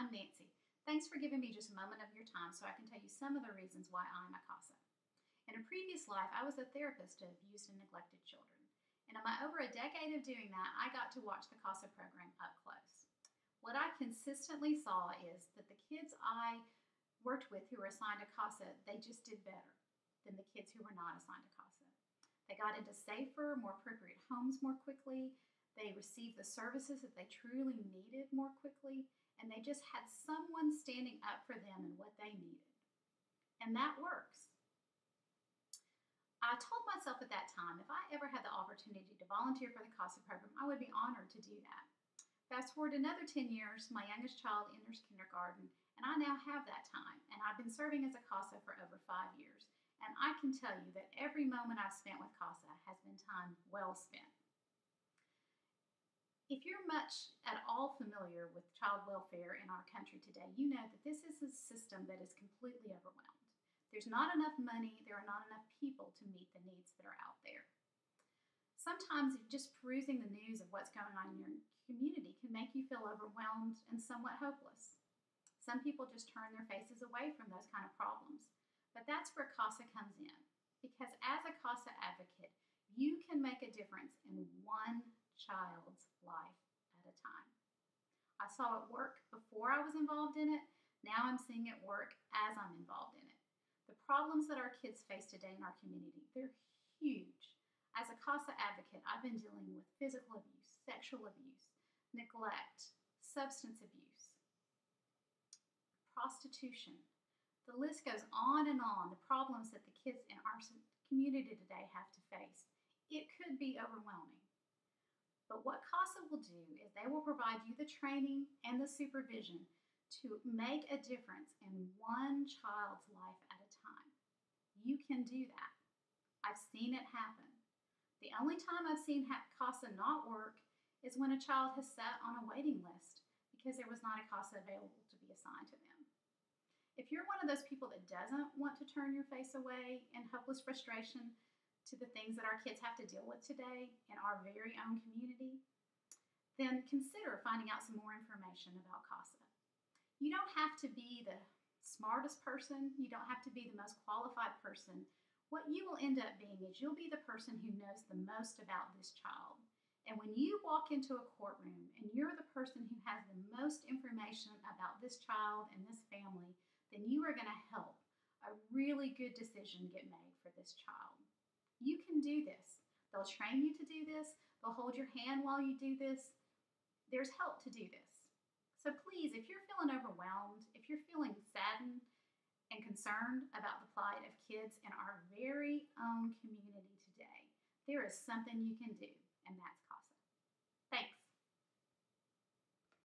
I'm Nancy. Thanks for giving me just a moment of your time so I can tell you some of the reasons why I'm a CASA. In a previous life, I was a therapist to abused and neglected children. And in my over a decade of doing that, I got to watch the CASA program up close. What I consistently saw is that the kids I worked with who were assigned to CASA, they just did better than the kids who were not assigned to CASA. They got into safer, more appropriate homes more quickly. They received the services that they truly needed more quickly, and they just had someone standing up for them and what they needed. And that works. I told myself at that time, if I ever had the opportunity to volunteer for the CASA program, I would be honored to do that. Fast forward another 10 years, my youngest child enters kindergarten, and I now have that time, and I've been serving as a CASA for over 5 years. And I can tell you that every moment I've spent with CASA has been time well spent. If you're much at all familiar with child welfare in our country today, you know that this is a system that is completely overwhelmed. There's not enough money, there are not enough people to meet the needs that are out there. Sometimes just perusing the news of what's going on in your community can make you feel overwhelmed and somewhat hopeless. Some people just turn their faces away from those kind of problems. But that's where CASA comes in, because as a CASA advocate, you can make a difference in one child's life at a time. I saw it work before I was involved in it. Now I'm seeing it work as I'm involved in it. The problems that our kids face today in our community, they're huge. As a CASA advocate, I've been dealing with physical abuse, sexual abuse, neglect, substance abuse, prostitution. The list goes on and on, the problems that the kids in our community today have to face. It could be overwhelming. But what CASA will do is they will provide you the training and the supervision to make a difference in one child's life at a time. You can do that. I've seen it happen. The only time I've seen CASA not work is when a child has sat on a waiting list because there was not a CASA available to be assigned to them. If you're one of those people that doesn't want to turn your face away in hopeless frustration to the things that our kids have to deal with today in our very own community, then consider finding out some more information about CASA. You don't have to be the smartest person. You don't have to be the most qualified person. What you will end up being is you'll be the person who knows the most about this child. And when you walk into a courtroom and you're the person who has the most information about this child and this family, then you are going to help a really good decision get made for this child. You can do this. They'll train you to do this. They'll hold your hand while you do this. There's help to do this. So please, if you're feeling overwhelmed, if you're feeling saddened and concerned about the plight of kids in our very own community today, there is something you can do.